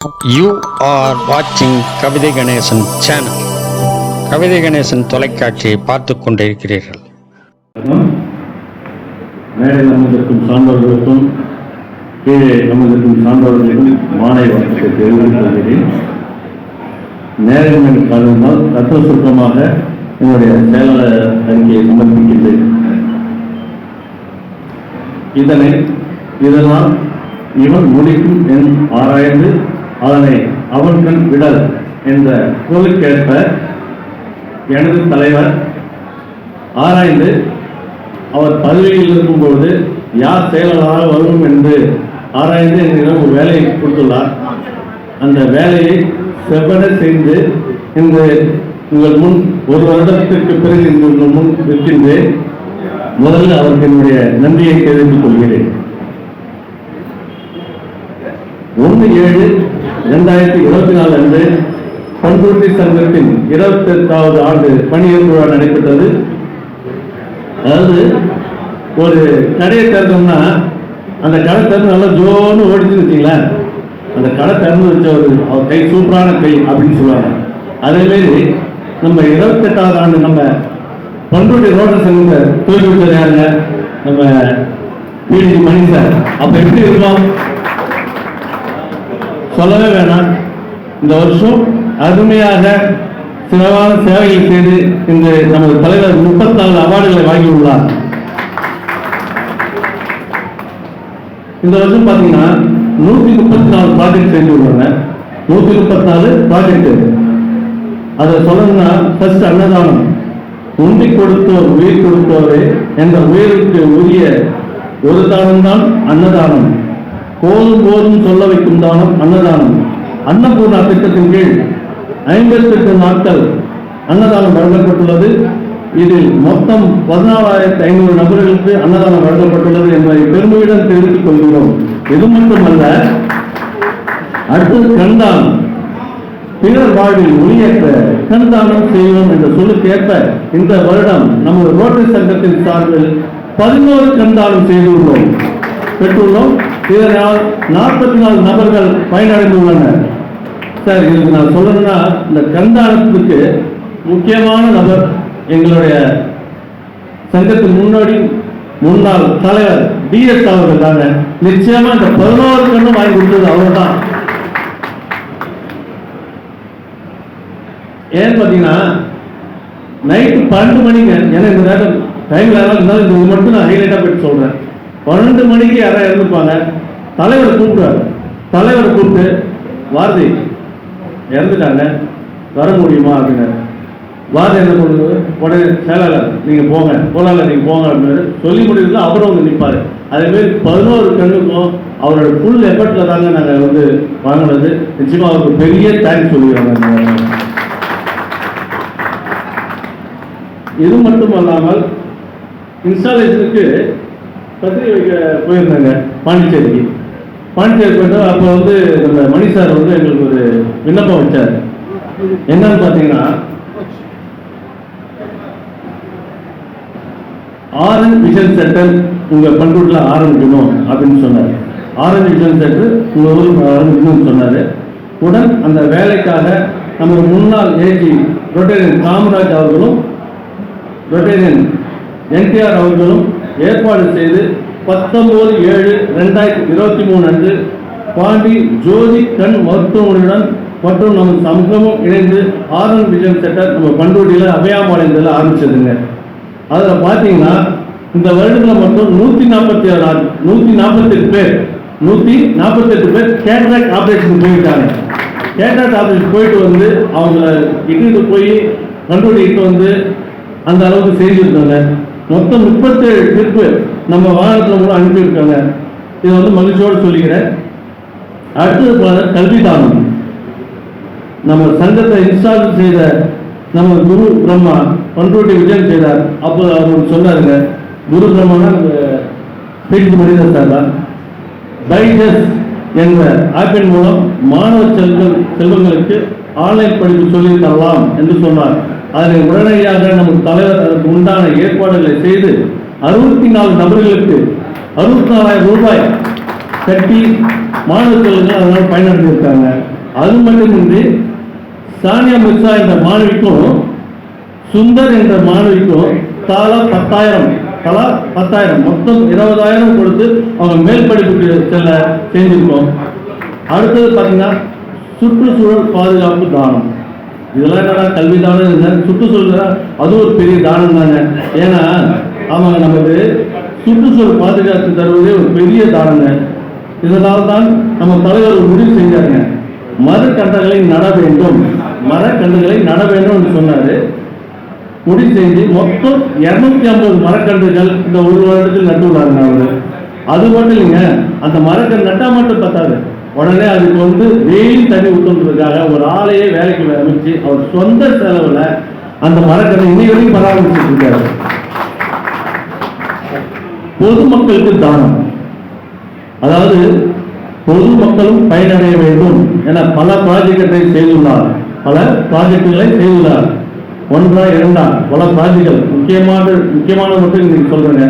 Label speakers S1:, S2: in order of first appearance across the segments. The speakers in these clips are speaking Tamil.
S1: You are watching கவிதை கணேசன் சேனல். கவிதை கணேசன் தொலைக்காட்சியை பார்த்து கொண்டிருக்கிறீர்கள்.
S2: மேடையில் அமர்ந்திருக்கும் சான்றோர்களுக்கும் கீழே அமர்ந்திருக்கும் சான்றோர்களுக்கும் மாலை வணக்கத்தை தெரிவித்துக் கொள்கிறேன். நேரம் காரணமால் தத்துவ சுருக்கமாக என்னுடைய செயலாளர் அறிக்கையை சமர்ப்பிக்கின்றேன். இதனால் இவன் முடிக்கும் என் ஆராய்ந்து அதனை அவன் கண் விடல் என்ற குரலுக்கேற்ப எனது தலைவர் ஆராய்ந்து அவர் பதவியில் இருக்கும்போது யார் செயலாளராக வரும் என்று ஆராய்ந்து என்னிடம் ஒரு வேலையை கொடுத்துள்ளார். அந்த வேலையை செவ்வன செய்து இன்று உங்கள் முன் ஒரு வருடத்திற்கு பிறகு உங்கள் முன் இருக்கின்றேன். முதலில் அவருக்கு என்னுடைய நன்றியை தெரிவித்துக் கொள்கிறேன். 1/7/2024 அன்று பண்ருட்டி சங்கத்தின் 28வது ஆண்டு பணியேற்பு விழா நடைபெற்றது. அதாவது ஒரு கடையை திறந்தோம்னா அந்த கடை திறந்து நல்லா ஜோன்னு ஓடிச்சுன்னு வச்சிங்களா, அந்த கடை திறந்து வச்ச அவர் கை சூப்பரான கை அப்படின்னு சொல்லுவாங்க. அதேமாரி நம்ம 28வது ஆண்டு நம்ம பண்ருட்டி ரோட்டரி சங்கத்தை தூக்கி விட்டது யாருங்க? நம்ம பிடி மணி சார். அப்ப எப்படி இருக்கோம் சொல்லவே வேணாம். இந்த வருஷம் அருமையாக சிறப்பான சேவைகள் செய்து இன்று நமது தலைவர் 34 அவார்டுகளை வாங்கியுள்ளார். இந்த வருஷம் பார்த்தீங்கன்னா 134 ப்ராஜெக்ட் செஞ்சு உள்ளாங்க. 134 ப்ராஜெக்ட். அதை சொல்லணும்னா ஃபர்ஸ்ட் அன்னதானம். உண்டி கொடுத்தோர் உயிர் கொடுத்தோரே என்ற உயிருக்கு உரிய ஒரு தானம் தான் அன்னதானம். போதும் போதும் சொல்ல வைக்கும் தானம் அன்னதானம். அன்னபூர்ணா திட்டத்தின் கீழ் 58 நாட்கள் அன்னதானம் வழங்கப்பட்டுள்ளது. இதில் மொத்தம் 14,500 நபர்களுக்கு அன்னதானம் வழங்கப்பட்டுள்ளது என்பதை பெருமையுடன் தெரிவித்துக் கொள்கிறோம். இது மட்டுமல்ல, அடுத்து கண்தானம். பிறர் வாழ்வில் ஒளியேற்ற கண்தானம் செய்வோம் என்ற சொல்லுக்கேற்ப இந்த வருடம் நமது ரோட்டரி சங்கத்தின் சார்பில் 11 கண்தானம் செய்துள்ளோம், பெற்றுள்ளோம். இதனால் 44 நபர்கள் பயனடைந்துள்ளனர். சார், இதுக்கு நான் சொல்லணும்னா இந்த கண்தானத்துக்கு முக்கியமான நபர் எங்களுடைய சங்கத்தின் முன்னாள் தலைவர் DS அவர்கள் தாங்க. நிச்சயமா இந்த 11 கண்ணும் வாங்கி கொடுத்தது அவர் தான். ஏன்னு பார்த்தீங்கன்னா நைட்டு 12 மணிக்கு, ஏன்னா இந்த நேரம் டைம்ல இருந்தாலும் இது மட்டும் நான் ஹைலைட்டாக போயிட்டு சொல்றேன். 12 மணிக்கு யாராவது இறந்துப்பாங்க. தலைவரை கூப்பிடுவார். தலைவரை கூப்பிட்டு, வாரதி இறந்துட்டாங்க, வர முடியுமா அப்படின்னாரு. வாரதி என்ன பண்ணுறது, உடனே செயலாளர் நீங்கள் போங்க, பொருளாளர் நீங்கள் போங்க அப்படின்னு சொல்லி முடிவுல அவரும் வந்து நிற்பார். அதேமாரி 11 கண்ணுக்கும் அவரோட ஃபுல் எஃபர்ட்டில் தாங்க நாங்கள் வந்து வாங்கினது. நிச்சயமாக அவருக்கு பெரிய தேங்க்ஸ் சொல்லிடுறாங்க. இது மட்டும் அல்லாமல் இன்ஸ்டாலேஷனுக்கு பத்திரிகை வைக்க போயிருந்தாங்க பாண்டிச்சேரிக்கு. பாண்டிச்சேரி போயிட்டு அப்போ வந்து நம்ம மணி சார் வந்து எங்களுக்கு ஒரு விண்ணப்பம் வச்சார். என்னன்னு பார்த்தீங்கன்னா, ஆரஞ்ச் விஷன் சென்டர் உங்கள் பண்ருட்டில் ஆரம்பிக்கணும் அப்படின்னு சொன்னார். ஆரஞ்ச் விஷன் சென்டர் உங்கள் ஊருக்கு ஆரம்பிக்கணும்னு சொன்னார். உடன் அந்த வேலைக்காக நம்ம முன்னாள் ஏஜி ரொட்டேரியன் காமராஜ் அவர்களும் ரொட்டேரியன் NTR அவர்களும் ஏற்பாடு செய்து 19/7/2023 அன்று பாண்டி ஜோதி கண் மருத்துவமனையுடன் மற்றும் நம்ம சமூகமும் இணைந்து ஆரஞ்ச் விஷன் சென்டர் நம்ம பண்ருட்டியில் அபயாமாலயத்தில் ஆரம்பிச்சதுங்க. அதில் பார்த்தீங்கன்னா இந்த வருடத்தில் மட்டும் 148 பேர் கேட்ராக்ட் ஆப்ரேஷன் போயிருக்காங்க. கேட்ராக்ட் ஆப்ரேஷன் போயிட்டு வந்து அவங்கள இட்டு போய் பண்ருட்டி இட்டு வந்து அந்த அளவுக்கு செஞ்சுருக்காங்க. மொத்தம் 37 ட்ரிப்பு நம்ம வாகனத்தில் கூட அனுப்பியிருக்காங்க. இதை வந்து மகிழ்ச்சியோடு சொல்லிக்கிறேன். அடுத்தது கல்வி தானம். நம்ம சங்கத்தை இன்ஸ்டால் செய்த நம்ம குரு பிரம்மா பண்ருட்டி விஜயம் செய்தார். அப்போ அவர் சொன்னாருங்க, குரு பிரம்மானா பேச்சு மனிதர் சார் தான். பைஜஸ் என்ற ஆப்பின் மூலம் மாணவ செல்வங்களுக்கு ஆன்லைன் படிப்பு சொல்லி தரலாம் என்று சொன்னார். அதனை உடனடியாக நமது தலைவர் அதற்கு உண்டான ஏற்பாடுகளை செய்து 64 நபர்களுக்கு 64,000 ரூபாய் கட்டி மாணவர்களுக்கு அதனால பயனடைஞ்சிருக்காங்க. அது மட்டுமின்றி சானியா மிர்சா என்ற மாணவிக்கும் சுந்தர் என்ற மாணவிக்கும் தலா 10,000 மொத்தம் 20,000 கொடுத்து அவங்க மேல் படிப்புக்கு செல்ல செஞ்சிருக்கோம். அடுத்தது பார்த்தீங்கன்னா சுற்றுச்சூழல் பாதுகாப்பு தானம். இதெல்லாம் என்னடா கல்வி தானம் இல்லை, சுற்றுச்சூழல் அது ஒரு பெரிய தானம் தாங்க. ஏன்னா அவங்க நமக்கு சுற்றுச்சூழல் பாதுகாத்து தருவதே ஒரு பெரிய தானங்க. இதனால தான் நம்ம தலைவர் ஒரு முடிவு செஞ்சாங்க, மரக்கன்றுகளை நட வேண்டும் என்று சொன்னாரு. முடிவு செஞ்சு மொத்தம் 250 மரக்கன்றுகள் இந்த ஒரு வருடத்தில் நட்டுள்ளாருங்க அவரு. அது மட்டும் இல்லைங்க, அந்த மரக்கன்று நட்டா மட்டும் பத்தாது, உடனே அதுக்கு வெயில் தண்ணி ஊற்றுறதுக்காக ஒரு ஆலையே வேலைக்கு அமைச்சு அவர் சொந்த செலவுல அந்த மரக்கன்று இன்னை வரைக்கும் பராமரிச்சுட்டு இருக்காரு. பொதுமக்களுக்கு தானம், அதாவது பொதுமக்களும் பயனடைய வேண்டும் என பல ப்ராஜெக்டுகளை செய்துள்ளார். ஒன்றா இரண்டா பல ப்ராஜெக்டுகள். முக்கியமான மட்டும் இன்னைக்கு சொல்றேங்க.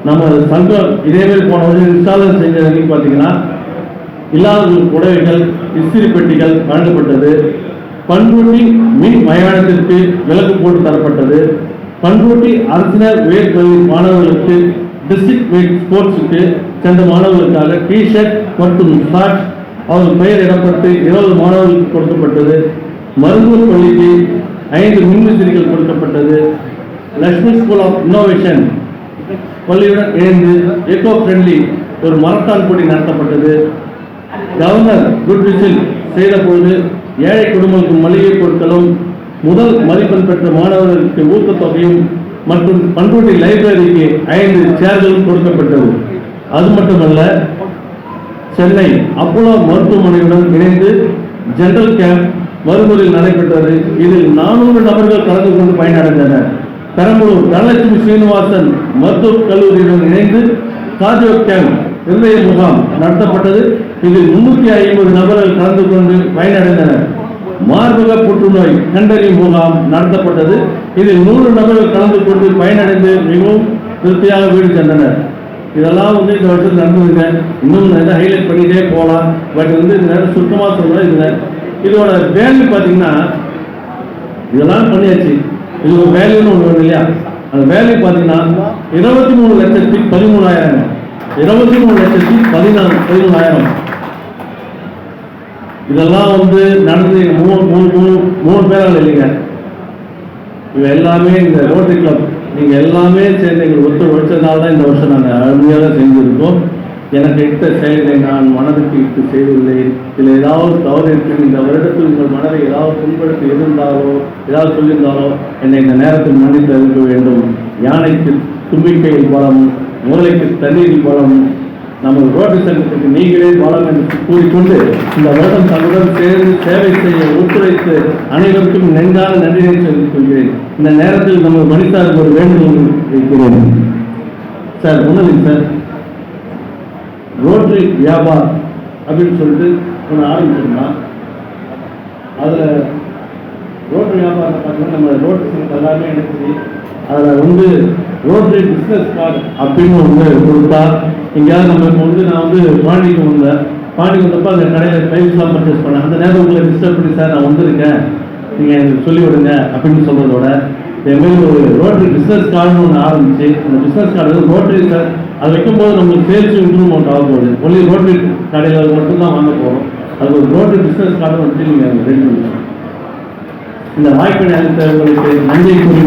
S2: நம்ம சங்கம் இதேமாதிரி போன வருஷம் இன்ஸ்டாலர் செஞ்சது பார்த்தீங்கன்னா இல்லாதவர்களுக்கு உதவிகள், இஸ்திரி பெட்டிகள் வழங்கப்பட்டது. பண்ருட்டி மின் மயானத்திற்கு விலக்கு போட்டு தரப்பட்டது. பண்ருட்டி அரசினர் உயர்கல்வி மாணவர்களுக்கு டிஸ்ட்ரிக்ட் வெயிட் ஸ்போர்ட்ஸுக்கு சென்ற மாணவர்களுக்காக டிஷர்ட் மற்றும் ஷார்ட் அவர்கள் பெயர் இடப்பட்டு 20 மாணவர்களுக்கு கொடுக்கப்பட்டது. மருந்தூர் பள்ளிக்கு 5 மின்விசிறிகள் கொடுக்கப்பட்டது. லட்சுமி ஸ்கூல் ஆஃப் இன்னோவேஷன் பள்ளியுடன் இணைந்து எக்கோ ஃப்ரெண்ட்லி ஒரு மரத்தான் போட்டி நடத்தப்பட்டது. கவர்னர் குட் விசில் செய்த பொழுது ஏழை குடும்பங்களுக்கு மளிகை பொருட்களும் முதல் மதிப்பெண் பெற்ற மாணவர்களுக்கு ஊக்கத்தொகையும் மற்றும் பண்ருட்டி லைப்ரரிக்கு 5 சேர்களும் கொடுக்கப்பட்டது. அது மட்டுமல்ல, சென்னை அப்போலோ மருத்துவமனையுடன் இணைந்து ஜெனரல் கேம்ப் மறுமுறையில் நடைபெற்றது. இதில் 400 நபர்கள் கலந்து கொண்டு பயனடைந்தனர். பெரம்பலூர் தனலட்சுமி ஸ்ரீனிவாசன் மருத்துவக் கல்லூரியுடன் இணைந்து கார்டியோ கேம்ப் இருதய முகாம் நடத்தப்பட்டது. இதில் 350 நபர்கள் கலந்து கொண்டு பயனடைந்தனர். மார்பக புற்றுநோய் கண்டறியும் முகாம் நடத்தப்பட்டது. இதில் 100 நபர்கள் கலந்து கொண்டு பயனடைந்து மிகவும் திருப்தியாக வீடு சென்றனர். இதெல்லாம் இந்த வருஷம் நடந்ததுங்க. இன்னும் ஹைலைட் பண்ணிட்டே போகலாம். பட் இந்த நேரம் சுத்தமாக சொல்றேன். இதோட வேல்யூ பார்த்தீங்கன்னா இதெல்லாம் பண்ணியாச்சு. இது ஒரு வேல்யூன்னு ஒன்று வரும் இல்லையா? அந்த வேல்யூ பார்த்தீங்கன்னா 23,13,000 23,13,000. இதெல்லாம் நடந்து மூணு பேரால் இல்லைங்க. இது எல்லாமே இந்த ரோட்டரி கிளப் நீங்கள் எல்லாமே சேர்ந்து எங்களுக்கு ஒழிச்சதுனால தான் இந்த வருஷம் நாங்கள் அருமையாக செஞ்சுருக்கோம். எனக்கு இட்ட செயல்களை நான் மனதுக்கு இட்டு செய்துள்ளேன். இதில் ஏதாவது தவறு இருக்கு, இந்த வருடத்தில் உங்கள் மனதை ஏதாவது புண்படுத்தி இருந்தாலோ ஏதாவது சொல்லியிருந்தாலோ என்னை இந்த நேரத்தில் மன்னித்து அறிவிக்க வேண்டும். யானைக்கு தும்பிக்கையில் பலம், மூளைக்கு தண்ணீரில் பலம், நமது ரோட்டரி சங்கத்துக்கு நீங்களே பலம் என்று கூறிக்கொண்டு இந்த வருடம் தங்களுடன் சேர்ந்து சேவை செய்ய ஒத்துழைத்து அனைவருக்கும் நெஞ்சான நன்றியை சொல்லிக் கொள்கிறேன். இந்த நேரத்தில் நம்ம மனிதாருக்கு ஒரு வேண்டுகோள் வைக்கிறேன். சார் ஒன்றும் சார், ரோட்டரி வியாபார் அப்படின்னு சொல்லிட்டு ஒன்று ஆரம்பிச்சிருந்தா, அதில் ரோட்டரி வியாபாரம் பார்த்தீங்கன்னா நம்ம ரோட்டரி சங்கம் எல்லாமே நினைச்சு அதில் ரோட்டரி பிஸ்னஸ் கார்டு அப்படின்னு ஒன்று கொடுத்தா, எங்கேயாவது நம்ம இப்போ நான் பாண்டிக்கு வந்தேன். பாண்டிக்கு வந்தப்போ அந்த கடையில் டைல்ஸ்லாம் பர்ச்சேஸ் பண்ணேன். அந்த நேரம் உங்களை டிஸ்டர்ப் பண்ணி சார் நான் வந்திருக்கேன், நீங்கள் எனக்கு சொல்லிவிடுங்க அப்படின்னு சொல்கிறதோட இதேமாரி ஒரு ரோட்டரி பிஸ்னஸ் கார்டுன்னு ஒன்று ஆரம்பிச்சு, அந்த பிஸ்னஸ் கார்டு ரோட்டரி சார் அது வைக்கும்போது நம்மளுக்கு சேல்ஸ் இம்ப்ரூவ்மெண்ட் ஆக போகுது. ஒன்லி ரோட்டரி கடையில் மட்டும்தான் வாங்க போகிறோம். அது ஒரு ரோட்டரி பிஸ்னஸ் கார்டு நீங்கள் ரெடி பண்ணுங்க. இந்த வாய்ப்பினை அளித்தவர்களுக்கு நன்றி கூறி